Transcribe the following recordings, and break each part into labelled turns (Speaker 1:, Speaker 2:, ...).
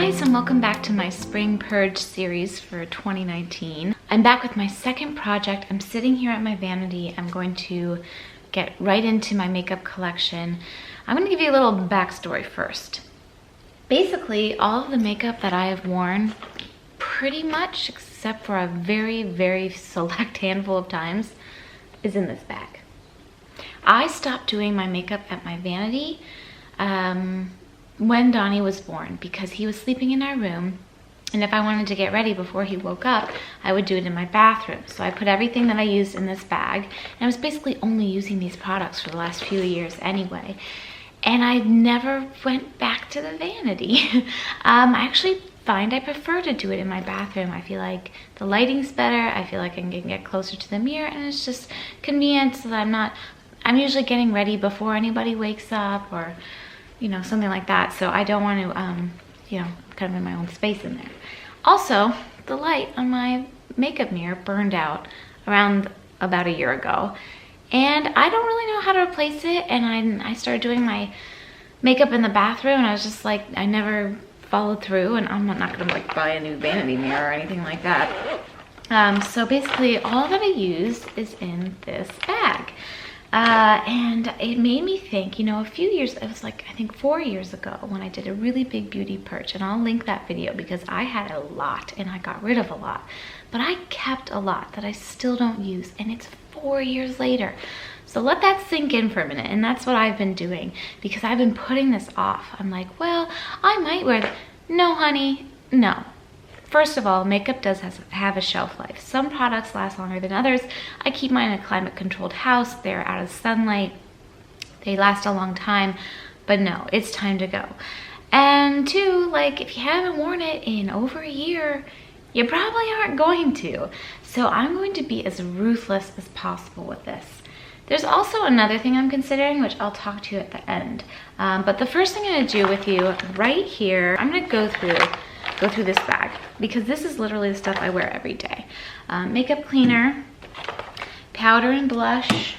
Speaker 1: guys, and welcome back to my Spring Purge series for 2019. I'm back with my second project. I'm sitting here at my vanity. I'm going to get right into my makeup collection. I'm going to give you a little backstory first. Basically, all of the makeup that I have worn, pretty much, except for a very, very select handful of times, is in this bag. I stopped doing my makeup at my vanity when Donnie was born, because he was sleeping in our room, and if I wanted to get ready before he woke up, I would do it in my bathroom. So I put everything that I used in this bag, and I was basically only using these products for the last few years anyway, and I never went back to the vanity. I actually find I prefer to do it in my bathroom. I feel like the lighting's better, I feel like I can get closer to the mirror, and it's just convenient so that I'm usually getting ready before anybody wakes up, or you know, something like that. So I don't want to, you know, kind of in my own space in there. Also, the light on my makeup mirror burned out around about a year ago, and I don't really know how to replace it. And I started doing my makeup in the bathroom, and I was just like, I never followed through, and I'm not gonna like buy a new vanity mirror or anything like that. So basically all that I use is in this bag. And it made me think, you know, a few years, it was like, I think 4 years ago, when I did a really big beauty purge, and I'll link that video because I had a lot and I got rid of a lot, but I kept a lot that I still don't use, and it's 4 years later. So let that sink in for a minute, and that's what I've been doing, because I've been putting this off. I'm like, well, I might wear that. No, honey, no. First of all, makeup does have a shelf life. Some products last longer than others. I keep mine in a climate-controlled house. They're out of sunlight. They last a long time, but no, it's time to go. And two, like, if you haven't worn it in over a year, you probably aren't going to. So I'm going to be as ruthless as possible with this. There's also another thing I'm considering, which I'll talk to you at the end. But the first thing I'm gonna do with you right here, I'm gonna go through this bag, because this is literally the stuff I wear every day. Makeup cleaner, powder and blush,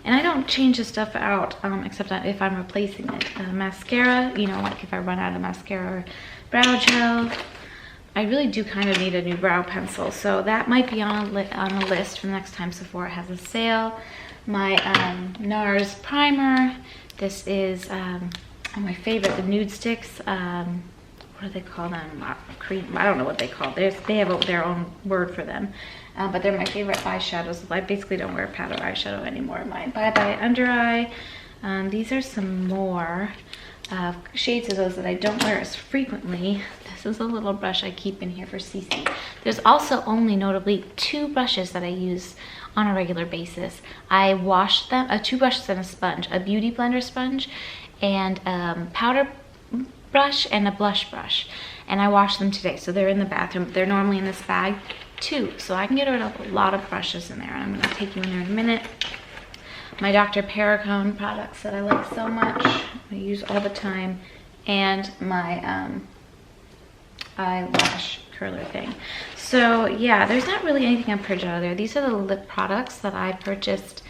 Speaker 1: and I don't change this stuff out except if I'm replacing it. Mascara, you know, like if I run out of mascara or brow gel. I really do kind of need a new brow pencil, so that might be on a list for the next time Sephora has a sale. My NARS primer. This is my favorite, the nude sticks. What do they call them? Cream, I don't know what they call them. They have their own word for them. But they're my favorite eyeshadows. I basically don't wear powder eyeshadow anymore. My Bye Bye Under Eye. These are some more shades of those that I don't wear as frequently. This is a little brush I keep in here for CC. There's also only notably 2 brushes that I use on a regular basis. I wash them, 2 brushes and a sponge, a beauty blender sponge, and powder brush and a blush brush, and I washed them today, so they're in the bathroom. They're normally in this bag too, so I can get rid of a lot of brushes in there, and I'm going to take you in there in a minute. My Dr. Perricone products that I like so much, I use all the time, and my eyelash curler thing. So yeah, there's not really anything I'm purged out of there. These are the lip products that I purchased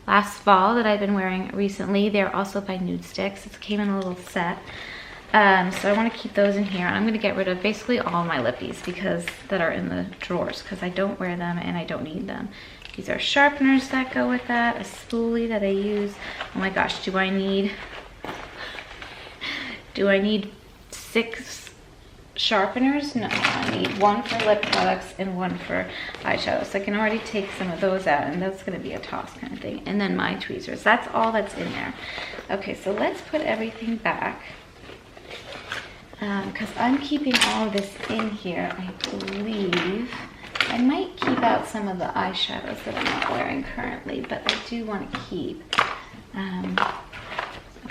Speaker 1: last fall that I've been wearing recently. They're also by Nude Sticks. It came in a little set. So I want to keep those in here. I'm going to get rid of basically all my lippies that are in the drawers, because I don't wear them and I don't need them. These are sharpeners that go with that, a spoolie that I use. Oh my gosh, do I need 6 sharpeners? No, I need 1 for lip products and 1 for eyeshadow. So I can already take some of those out, and that's going to be a toss kind of thing. And then my tweezers. That's all that's in there. Okay, so let's put everything back. Because I'm keeping all of this in here, I believe. I might keep out some of the eyeshadows that I'm not wearing currently, but I do want to keep.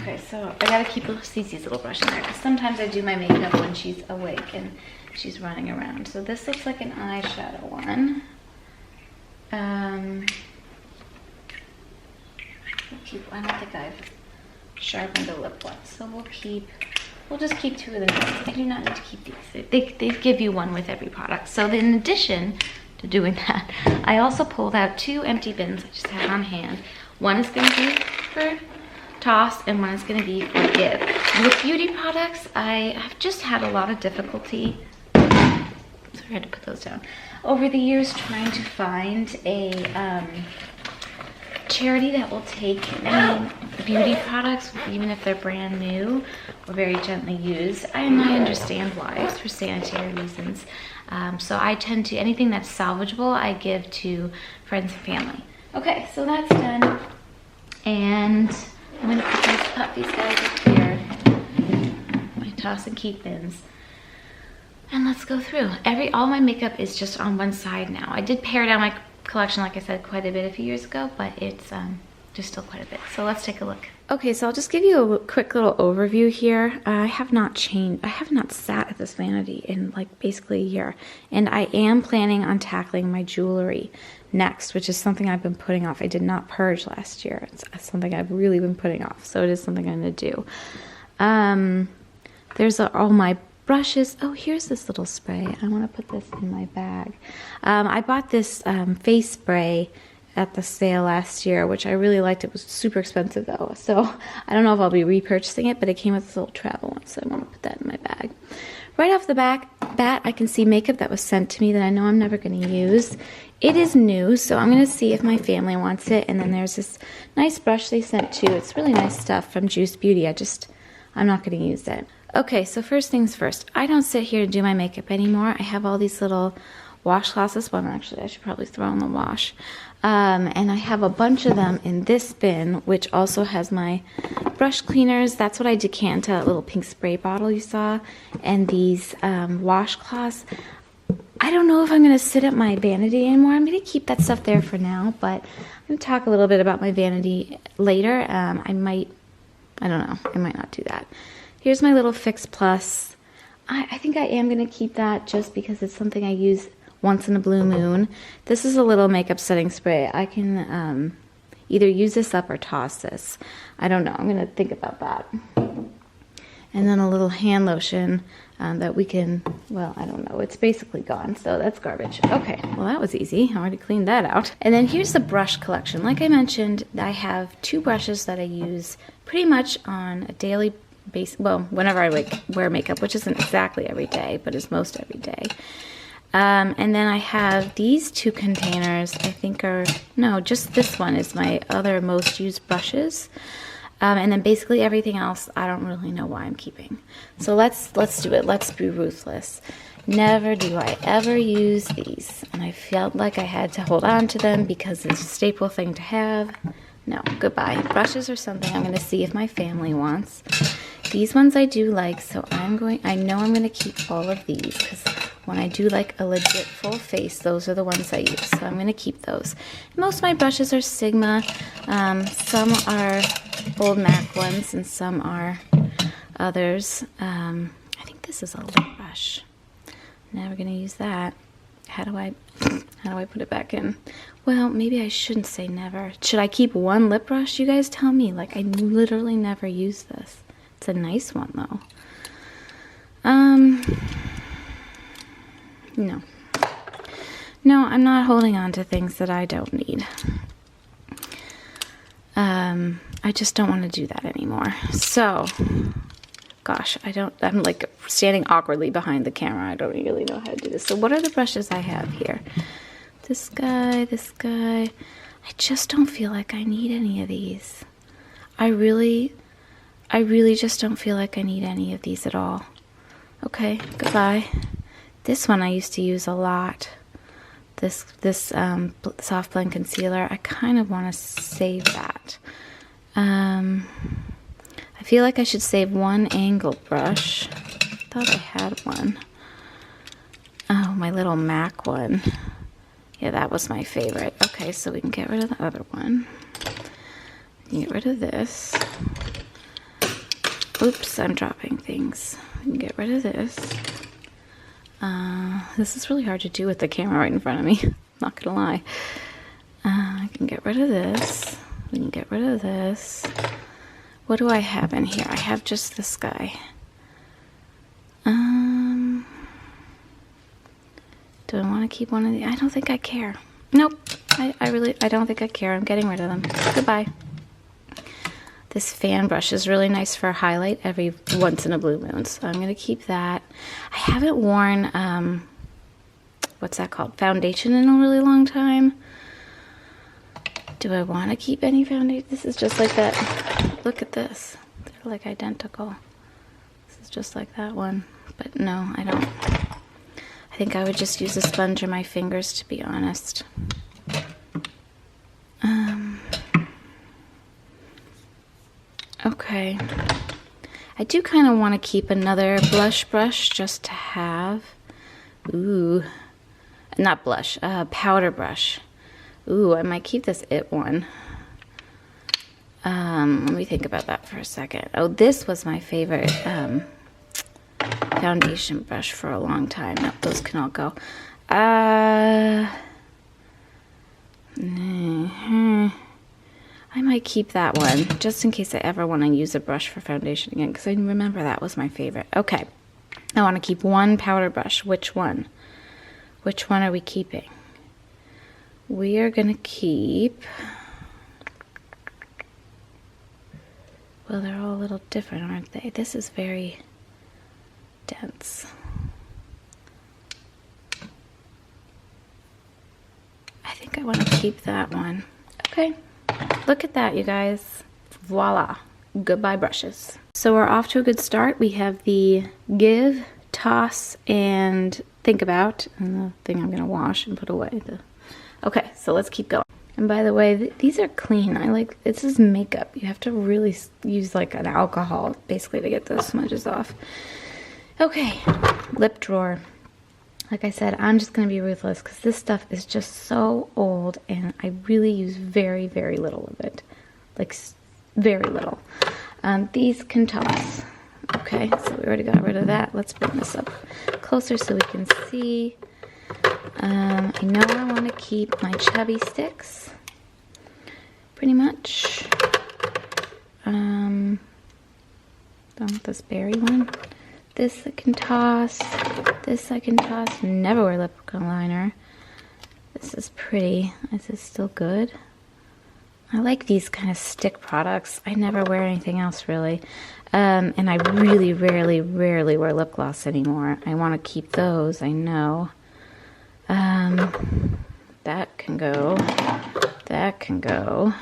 Speaker 1: Okay, so I gotta keep Cece's little brush in there, because sometimes I do my makeup when she's awake and she's running around. So this looks like an eyeshadow one. I don't think I've sharpened a lip one, so we'll just keep 2 of them. I do not need to keep these. They give you 1 with every product. So in addition to doing that, I also pulled out 2 empty bins I just had on hand. One is going to be for toss and one is gonna be for give. With beauty products, I have just had a lot of difficulty. Sorry, I had to put those down. Over the years, trying to find a charity that will take beauty products, even if they're brand new or very gently used. And I understand why. It's for sanitary reasons. So I tend to, anything that's salvageable, I give to friends and family. Okay, so that's done. And I'm gonna put these guys up here. My toss and keep bins. And let's go through. All my makeup is just on one side now. I did pare down my collection, like I said, quite a bit a few years ago, but it's just still quite a bit. So let's take a look. Okay, so I'll just give you a quick little overview here. I have not sat at this vanity in like basically a year, and I am planning on tackling my jewelry next, which is something I've been putting off. I did not purge last year. It's something I've really been putting off, so it is something I'm going to do. There's all my brushes. Oh, here's this little spray. I want to put this in my bag. I bought this face spray at the sale last year, which I really liked. It was super expensive though, so I don't know if I'll be repurchasing it, but it came with this little travel one, so I want to put that in my bag. Right off the bat, I can see makeup that was sent to me that I know I'm never going to use. It is new, so I'm going to see if my family wants it. And then there's this nice brush they sent too. It's really nice stuff from Juice Beauty. I'm not going to use it. Okay, so first things first. I don't sit here to do my makeup anymore. I have all these little washcloths. This one, actually, I should probably throw in the wash. And I have a bunch of them in this bin, which also has my brush cleaners. That's what I decant, that little pink spray bottle you saw. And these washcloths. I don't know if I'm going to sit at my vanity anymore. I'm going to keep that stuff there for now, but I'm going to talk a little bit about my vanity later. I don't know. I might not do that. Here's my little Fix Plus. I think I am going to keep that just because it's something I use once in a blue moon. This is a little makeup setting spray. I can either use this up or toss this. I don't know. I'm going to think about that. And then a little hand lotion that we can, well, I don't know. It's basically gone, so that's garbage. Okay, well, that was easy. I already cleaned that out. And then here's the brush collection. Like I mentioned, I have 2 brushes that I use pretty much on a daily basis. Well, whenever I wear makeup, which isn't exactly every day, but is most every day. And then I have these 2 containers, I think just this one is my other most used brushes. And then basically everything else, I don't really know why I'm keeping. So let's do it. Let's be ruthless. Never do I ever use these. And I felt like I had to hold on to them because it's a staple thing to have. No, goodbye. Brushes are something I'm going to see if my family wants. These ones I do like, so I know I'm going to keep all of these because when I do like a legit full face, those are the ones I use. So I'm going to keep those. Most of my brushes are Sigma. Some are old MAC ones and some are others. I think this is a lip brush. Never going to use that. How do I put it back in? Well, maybe I shouldn't say never. Should I keep one lip brush? You guys tell me. Like, I literally never use this. It's a nice one, though. No. No, I'm not holding on to things that I don't need. I just don't want to do that anymore. So, gosh, I'm like standing awkwardly behind the camera. I don't really know how to do this. So what are the brushes I have here? This guy. I just don't feel like I need any of these. I really just don't feel like I need any of these at all. Okay, goodbye. This one I used to use a lot. This soft blend concealer. I kind of want to save that. I feel like I should save one angled brush. I thought I had one. Oh, my little MAC one. Yeah, that was my favorite. Okay, so we can get rid of the other one. Get rid of this. Oops, I'm dropping things. We can get rid of this. This is really hard to do with the camera right in front of me. Not gonna lie. I can get rid of this. We can get rid of this. What do I have in here? I have just this guy. Do I want to keep one of these? I don't think I care. Nope. I don't think I care. I'm getting rid of them. Goodbye. This fan brush is really nice for a highlight every once in a blue moon. So I'm going to keep that. I haven't worn, what's that called? Foundation in a really long time. Do I want to keep any foundation? This is just like that. Look at this. They're like identical. This is just like that one. But no, I don't. I think I would just use a sponge or my fingers, to be honest. Okay. I do kind of want to keep another blush brush just to have. Ooh. Not blush, powder brush. Ooh, I might keep this It one. Let me think about that for a second. Oh, this was my favorite foundation brush for a long time. No, those can all go. I might keep that one, just in case I ever want to use a brush for foundation again, because I remember that was my favorite. Okay, I want to keep one powder brush. Which one? Which one are we keeping? We are going to keep... Well, they're all a little different, aren't they? This is very dense. I think I want to keep that one. Okay. Look at that, you guys. Voila. Goodbye brushes. So we're off to a good start. We have the give, toss, and think about, and the thing I'm going to wash and put away. Okay, so let's keep going. And by the way, these are clean. This is makeup. You have to really use like an alcohol, basically, to get those smudges off. Okay, lip drawer. Like I said, I'm just going to be ruthless because this stuff is just so old and I really use very, very little of it. Like, very little. These can toss. Okay, so we already got rid of that. Let's bring this up closer so we can see. I know I want to keep my chubby sticks. Pretty much. Don't want this berry one. This I can toss. This I can toss. Never wear lip liner. This is pretty. Is this still good? I like these kind of stick products. I never wear anything else really. And I really rarely wear lip gloss anymore. I want to keep those, I know. That can go. That can go.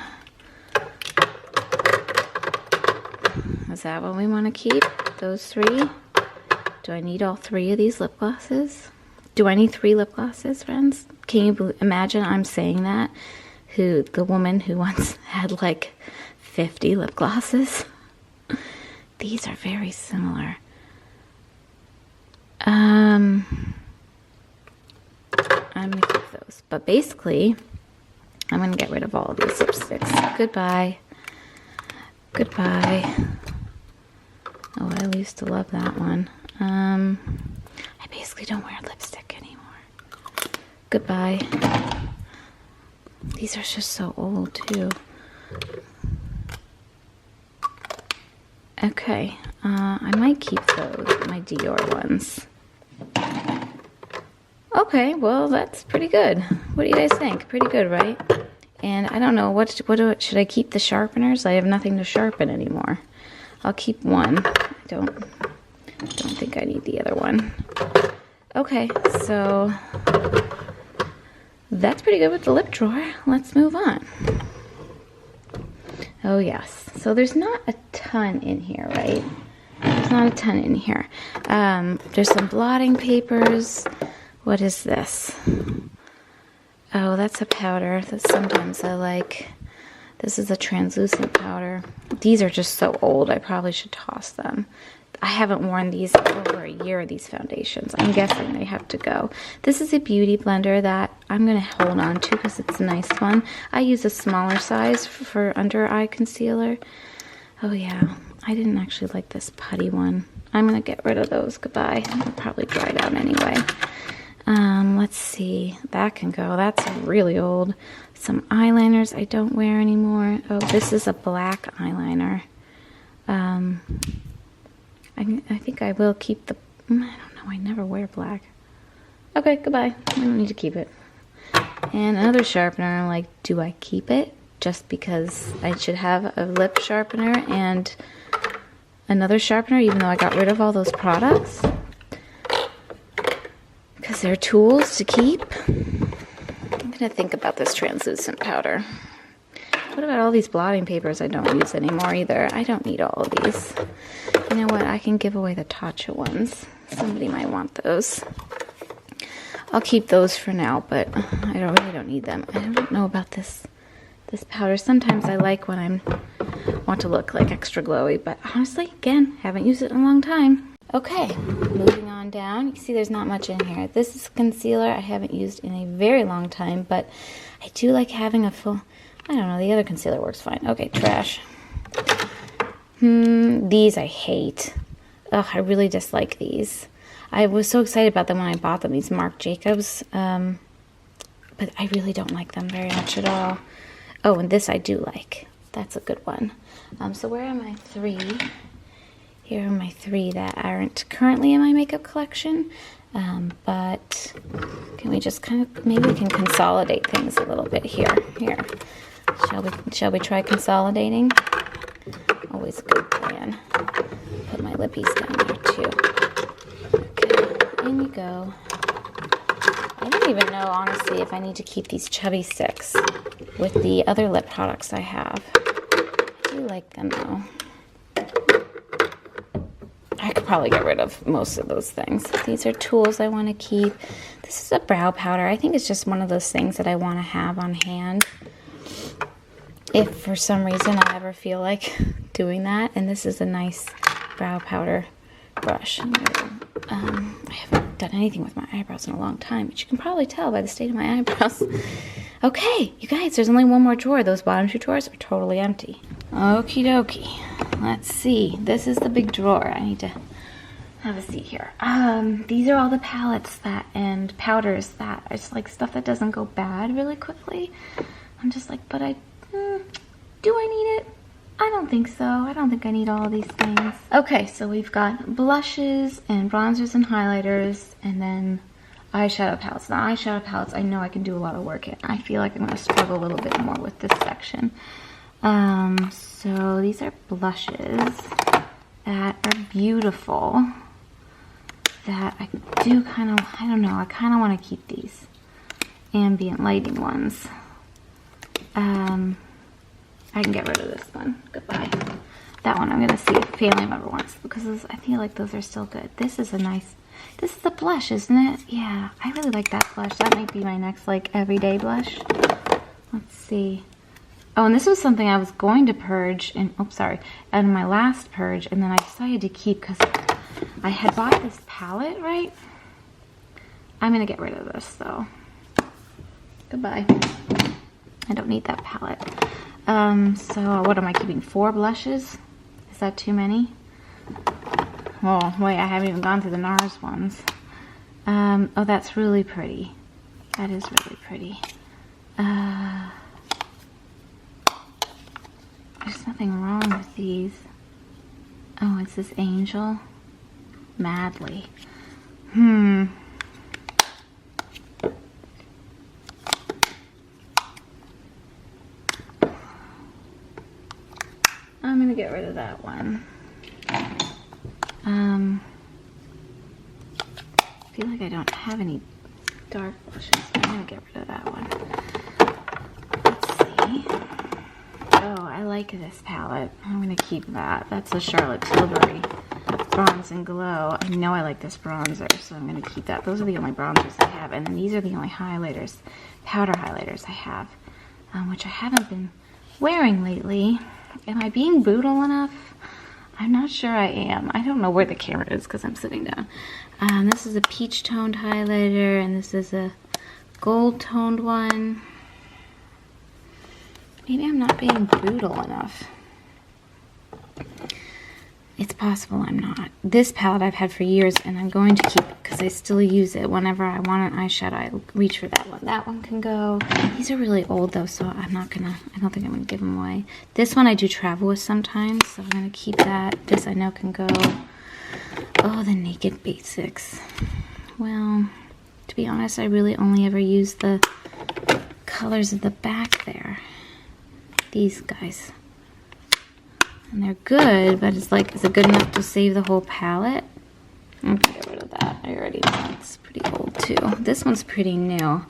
Speaker 1: Is that what we want to keep? Those three? Do I need all three of these lip glosses? Do I need 3 lip glosses, friends? Can you imagine I'm saying that? The woman who once had like 50 lip glosses? These are very similar. I'm gonna keep those. But basically, I'm gonna get rid of all of these lipsticks. Goodbye. Goodbye. Oh, I used to love that one. I basically don't wear lipstick anymore. Goodbye. These are just so old too. Okay, I might keep those, my Dior ones. Okay, well that's pretty good. What do you guys think? Pretty good, right? And I don't know, should I keep the sharpeners? I have nothing to sharpen anymore. I'll keep one. I don't think I need the other one. Okay, so that's pretty good with the lip drawer. Let's move on. Oh yes, so there's not a ton in here, right? There's not a ton in here. There's some blotting papers. What is this? Oh, that's a powder that sometimes I like. This is a translucent powder. These are just so old, I probably should toss them. I haven't worn these in over a year, these foundations. I'm guessing they have to go. This is a beauty blender that I'm going to hold on to because it's a nice one. I use a smaller size for under eye concealer. Oh yeah, I didn't actually like this putty one. I'm going to get rid of those. Goodbye. They'll probably dry down anyway. Let's see. That can go. That's really old. Some eyeliners I don't wear anymore. Oh, this is a black eyeliner. I think I will keep the... I don't know. I never wear black. Okay, goodbye. I don't need to keep it. And another sharpener. I'm like, do I keep it? just because I should have a lip sharpener and another sharpener, even though I got rid of all those products. Because they're tools to keep. I'm going to think about this translucent powder. What about all these blotting papers I don't use anymore either? I don't need all of these. You know what? I can give away the Tatcha ones. Somebody might want those. I'll keep those for now, but I really don't need them. I don't know about this powder. Sometimes I like when I want to look like extra glowy, but honestly, again, haven't used it in a long time. Okay, moving on down. You can see there's not much in here. This is concealer I haven't used in a very long time, but I do like having a full... I don't know, the other concealer works fine. Okay, trash. These I hate. Ugh, I really dislike these. I was so excited about them when I bought them, these Marc Jacobs, but I really don't like them very much at all. Oh, and this I do like. That's a good one. So where are my 3? Here are my 3 that aren't currently in my makeup collection. But can we just kind of, maybe we can consolidate things a little bit here. Shall we try consolidating? Always a good plan. Put my lippies down there too. Okay, in you go. I don't even know, honestly, if I need to keep these chubby sticks with the other lip products I have. I do like them though. I could probably get rid of most of those things. These are tools I want to keep. This is a brow powder. I think it's just one of those things that I want to have on hand if for some reason I ever feel like doing that. And this is a nice brow powder brush. I haven't done anything with my eyebrows in a long time, but you can probably tell by the state of my eyebrows. Okay, you guys, there's only one more drawer. Those bottom 2 drawers are totally empty. Okie dokie. Let's see. This is the big drawer. I need to have a seat here. These are all the palettes and powders that are just like stuff that doesn't go bad really quickly. I'm just like, but do I need it? I don't think so. I don't think I need all of these things. Okay, so we've got blushes and bronzers and highlighters, and then eyeshadow palettes. The eyeshadow palettes, I know I can do a lot of work in. I feel like I'm going to struggle a little bit more with this section. So these are blushes that are beautiful, that I do kind of, I don't know, I kind of want to keep these ambient lighting ones. I can get rid of this one. Goodbye. That one I'm going to see if family member wants, because I feel like those are still good. This is a nice, this is a blush, isn't it? Yeah, I really like that blush. That might be my next, like, everyday blush. Let's see. Oh, and this was something I was going to purge in, in my last purge, and then I decided to keep because I had bought this palette, right? I'm going to get rid of this, though. Goodbye. I don't need that palette. So what am I keeping? 4 blushes? Is that too many? Oh, wait, I haven't even gone through the NARS ones. Oh, that's really pretty. That is really pretty. There's nothing wrong with these. Oh, it's this Angel. Madly. I'm gonna get rid of that one. I feel like I don't have any dark blushes, so I'm gonna get rid of that one. Let's see. Oh, I like this palette. I'm gonna keep that. That's a Charlotte Tilbury Bronze and Glow. I know I like this bronzer, so I'm gonna keep that. Those are the only bronzers I have, and then these are the only highlighters, powder highlighters I have, which I haven't been wearing lately. Am I being brutal enough? I'm not sure I am. I don't know where the camera is because I'm sitting down. This is a peach toned highlighter, and this is a gold toned one. Maybe I'm not being brutal enough. It's possible I'm not. This palette I've had for years, and I'm going to keep it because I still use it. Whenever I want an eyeshadow, I reach for that one. That one can go. These are really old though, so I don't think I'm gonna give them away. This one I do travel with sometimes, so I'm gonna keep that. This I know can go. Oh, the Naked Basics. Well, to be honest, I really only ever use the colors of the back there. these guys. And they're good, but it's like, is it good enough to save the whole palette? I'm gonna get rid of that. I already know it's pretty old too. This one's pretty new.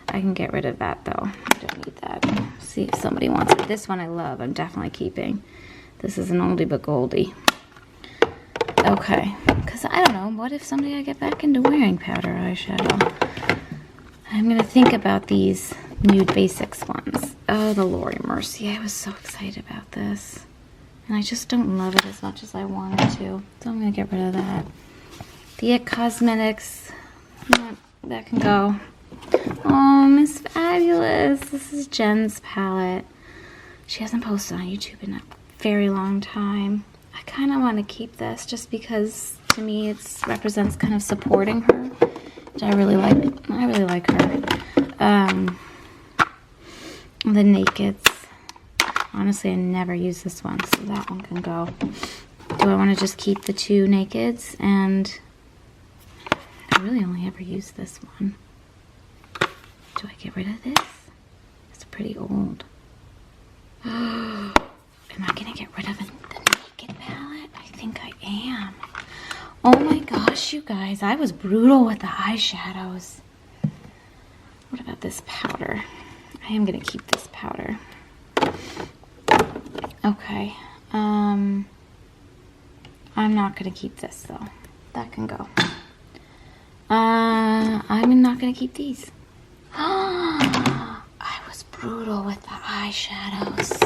Speaker 1: I can get rid of that though. I don't need that. See if somebody wants it. This one I love. I'm definitely keeping. This is an oldie but goldie. Okay, because I don't know. What if someday I get back into wearing powder eyeshadow? I'm gonna think about these Nude Basics ones. Oh, the Lori Mercy. I was so excited about this. And I just don't love it as much as I wanted to. So I'm gonna get rid of that. The It Cosmetics. Yeah, that can go. Oh, Miss Fabulous. This is Jen's palette. She hasn't posted on YouTube in a very long time. I kind of want to keep this just because to me it represents kind of supporting her, which I really like. I really like her. The Nakeds. Honestly, I never use this one, so that one can go. Do I want to just keep the two Nakeds? And I really only ever use this one. Do I get rid of this? It's pretty old. Am I gonna get rid of the Naked palette? I think I am. Oh my gosh, you guys, I was brutal with the eyeshadows. What about this powder? I am gonna keep this powder. Okay. I'm not gonna keep this though. That can go. I'm not gonna keep these. I was brutal with the eyeshadows.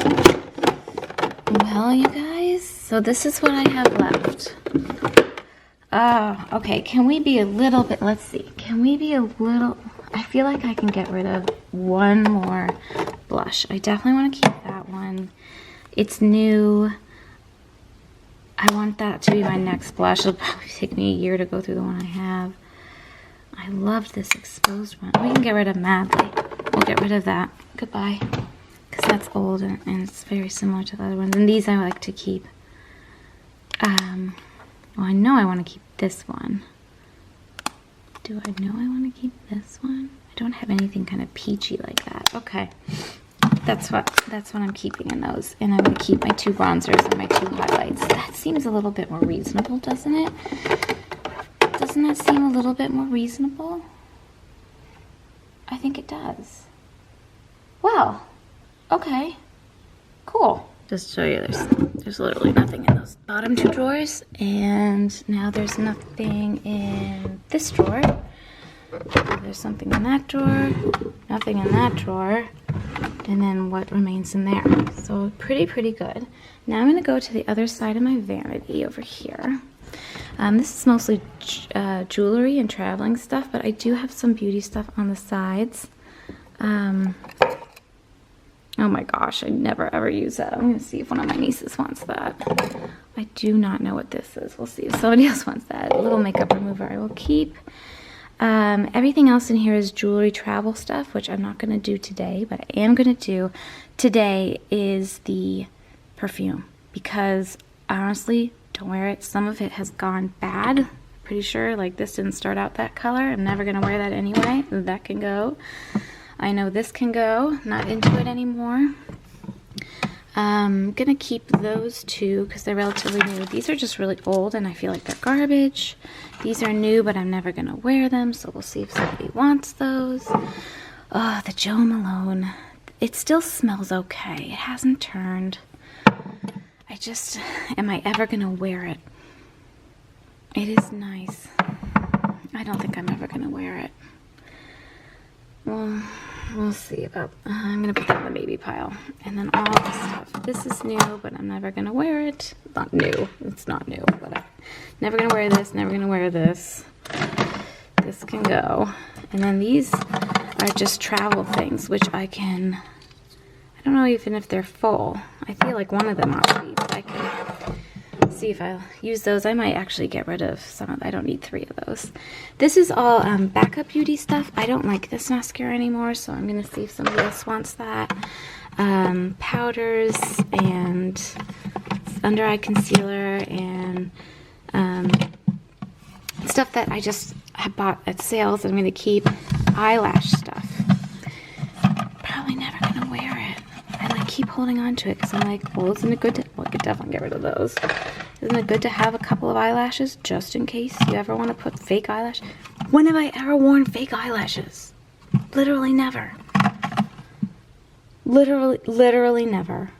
Speaker 1: Well, you guys, so this is what I have left. Okay, can we be a little bit, let's see, can we be a little, I feel like I can get rid of one more blush. I definitely want to keep that one. It's new. I want that to be my next blush. It'll probably take me a year to go through the one I have. I loved this exposed one. We can get rid of Madly. We'll get rid of that. Goodbye. Because that's old and it's very similar to the other ones. And these I like to keep. Well, I know I want to keep this one. Do I know I want to keep this one? I don't have anything kind of peachy like that. Okay. That's what I'm keeping in those. And I'm going to keep my two bronzers and my two highlights. That seems a little bit more reasonable, doesn't it? Doesn't that seem a little bit more reasonable? I think it does. Well, okay, cool. Just to show you, there's literally nothing in those bottom two drawers, and now there's nothing in this drawer. There's something in that drawer, nothing in that drawer, and then what remains in there. So pretty good. Now I'm gonna go to the other side of my vanity over here. This is mostly jewelry and traveling stuff, but I do have some beauty stuff on the sides. Oh my gosh, I never ever use that. I'm going to see if one of my nieces wants that. I do not know what this is. We'll see if somebody else wants that. A little makeup remover I will keep. Everything else in here is jewelry travel stuff, which I'm not going to do today, but I am going to do today is the perfume, because I honestly don't wear it. Some of it has gone bad. Pretty sure like this didn't start out that color. I'm never going to wear that anyway. That can go. I know this can go. Not into it anymore. I'm going to keep those two because they're relatively new. These are just really old and I feel like they're garbage. These are new, but I'm never going to wear them, so we'll see if somebody wants those. Oh, the Jo Malone. It still smells okay. It hasn't turned. I just, am I ever going to wear it? It is nice. I don't think I'm ever going to wear it. Well, we'll see about, I'm going to put that in the maybe pile. And then all this stuff. This is new, but I'm never going to wear it. Not new. It's not new, but I'm never going to wear this, never going to wear this. This can go. And then these are just travel things, which I can, I don't know even if they're full. I feel like one of them ought to be, but I can see if I'll use those. I might actually get rid of some of, I don't need 3 of those. This is all backup beauty stuff. I don't like this mascara anymore, so I'm going to see if somebody else wants that. Powders and under eye concealer and stuff that I just have bought at sales. I'm going to keep eyelash stuff. Probably never going to wear it. I like keep holding on to it because I'm like, well, isn't it good to, well, I could definitely get rid of those. Isn't it good to have a couple of eyelashes just in case you ever want to put fake eyelashes? When have I ever worn fake eyelashes? Literally never. Literally never.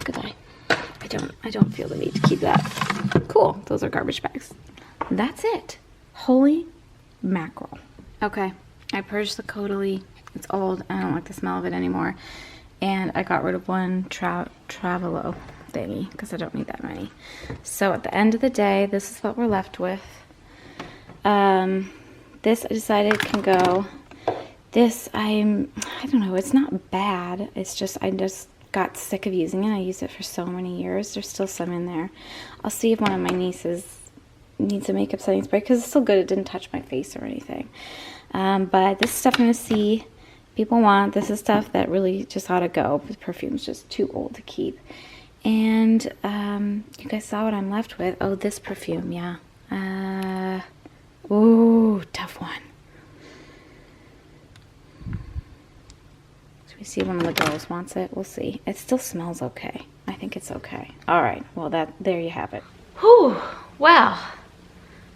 Speaker 1: Goodbye. I don't feel the need to keep that. Cool. Those are garbage bags. That's it. Holy mackerel. Okay. I purged the Caudalie. It's old. I don't like the smell of it anymore. And I got rid of one Travelo thingy because I don't need that many. So at the end of the day, this is what we're left with. This I decided can go. This I don't know, it's not bad. It's just, I just got sick of using it. I used it for so many years. There's still some in there. I'll see if one of my nieces needs a makeup setting spray because it's still good. It didn't touch my face or anything. But this is stuff I'm going to see people want. This is stuff that really just ought to go. The perfume's just too old to keep. And you guys saw what I'm left with. Oh, this perfume, yeah. Ooh, tough one. We see one of the girls wants it. We'll see. It still smells okay. I think it's okay. All right. Well, there you have it. Whew. Well,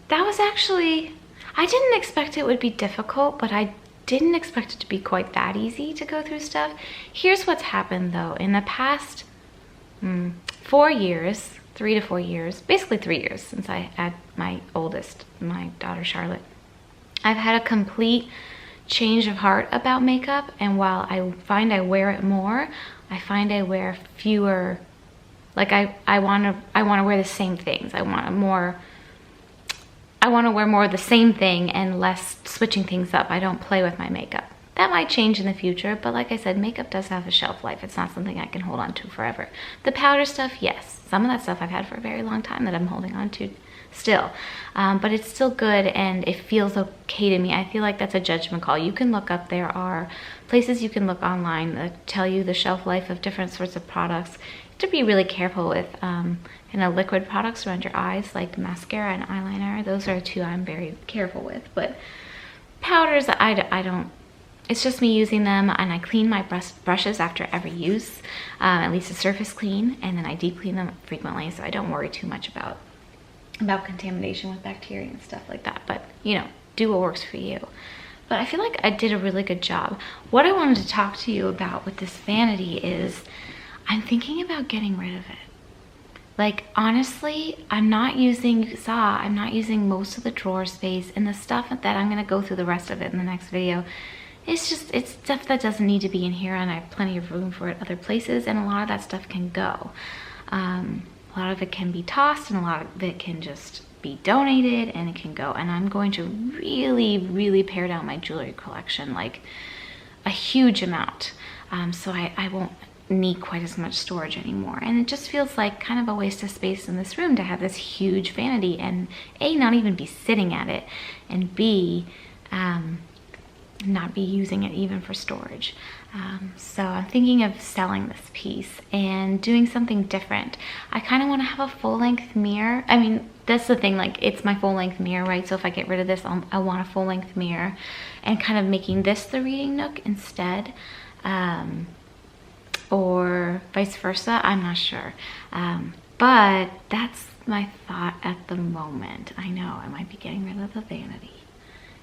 Speaker 1: that was actually, I didn't expect it would be difficult, but I didn't expect it to be quite that easy to go through stuff. Here's what's happened though. In the past 4 years, 3 to 4 years, basically 3 years since I had my oldest, my daughter Charlotte, I've had a complete change of heart about makeup, and while I find I wear it more, I find I wear fewer. Like I want to wear the same things. I want to wear more of the same thing and less switching things up. I don't play with my makeup. That might change in the future, but like I said, makeup does have a shelf life. It's not something I can hold on to forever. The powder stuff, yes. Some of that stuff I've had for a very long time that I'm holding on to still. But it's still good and it feels okay to me. I feel like that's a judgment call. You can look up, there are places you can look online that tell you the shelf life of different sorts of products. You have to be really careful with liquid products around your eyes, like mascara and eyeliner. Those are two I'm very careful with. But powders, I don't, it's just me using them, and I clean my brushes after every use, at least the surface clean, and then I deep clean them frequently, so I don't worry too much about contamination with bacteria and stuff like that. But you know, do what works for you. But I feel like I did a really good job. What I wanted to talk to you about with this vanity is I'm thinking about getting rid of it. Like honestly, I'm not using, you saw, I'm not using most of the drawer space, and the stuff that I'm going to go through the rest of it in the next video. It's stuff that doesn't need to be in here, and I have plenty of room for it other places, and a lot of that stuff can go. A lot of it can be tossed, and a lot of it can just be donated, and it can go. And I'm going to really, really pare down my jewelry collection, like a huge amount. So I won't need quite as much storage anymore. And it just feels like kind of a waste of space in this room to have this huge vanity and A, not even be sitting at it, and B, not be using it even for storage. So I'm thinking of selling this piece and doing something different. I kind of want to have a full-length mirror. I mean, that's the thing, like it's my full-length mirror, right? So if I get rid of this, I want a full-length mirror, and kind of making this the reading nook instead, or vice versa. I'm not sure, but that's my thought at the moment. I know I might be getting rid of the vanity.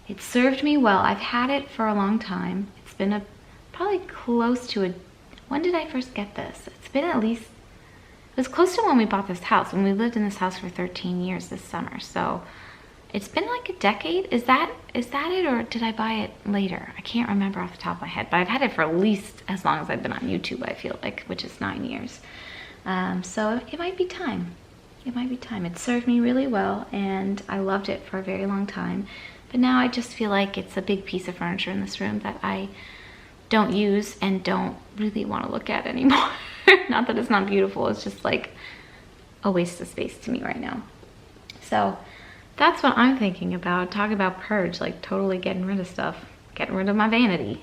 Speaker 1: It served me well. I've had it for a long time. It's been probably close to a, when did I first get this? It's been at least, it was close to when we bought this house, when we lived in this house for 13 years this summer. So it's been like a decade. Is that it, or did I buy it later? I can't remember off the top of my head, but I've had it for at least as long as I've been on YouTube, I feel like, which is 9 years. So it might be time. It might be time. It served me really well, and I loved it for a very long time. But now I just feel like it's a big piece of furniture in this room that I don't use and don't really want to look at anymore. Not that it's not beautiful, it's just like a waste of space to me right now. So that's what I'm thinking about. Talk about purge, like totally getting rid of stuff, getting rid of my vanity.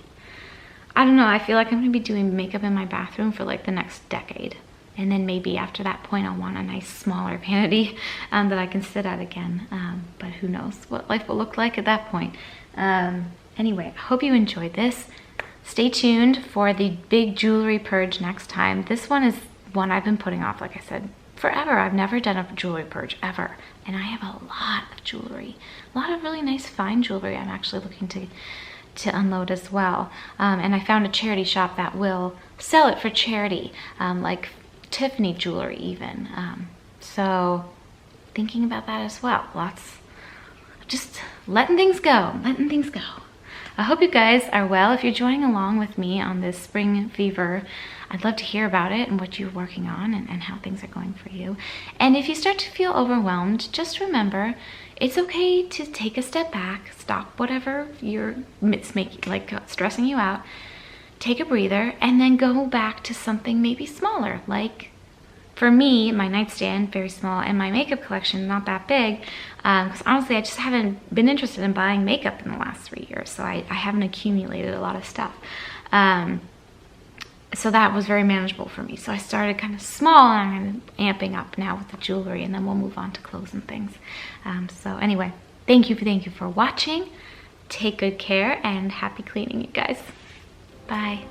Speaker 1: I don't know, I feel like I'm going to be doing makeup in my bathroom for like the next decade. And then maybe after that point, I'll want a nice smaller vanity that I can sit at again. But who knows what life will look like at that point. Anyway, I hope you enjoyed this. stay tuned for the big jewelry purge next time. This one is one I've been putting off, like I said, forever. I've never done a jewelry purge ever. And I have a lot of jewelry, a lot of really nice fine jewelry I'm actually looking to unload as well. And I found a charity shop that will sell it for charity, like Tiffany jewelry even. So thinking about that as well. Just letting things go, letting things go. I hope you guys are well. If you're joining along with me on this spring fever, I'd love to hear about it and what you're working on and how things are going for you. And if you start to feel overwhelmed, just remember, it's okay to take a step back, stop whatever it's making, like stressing you out, take a breather, and then go back to something maybe smaller. Like for me, my nightstand, very small, and my makeup collection, not that big, because honestly, I just haven't been interested in buying makeup in the last 3 years, so I haven't accumulated a lot of stuff. So that was very manageable for me. So I started kind of small, and I'm amping up now with the jewelry, and then we'll move on to clothes and things. So anyway, thank you for watching. Take good care, and happy cleaning, you guys. Bye.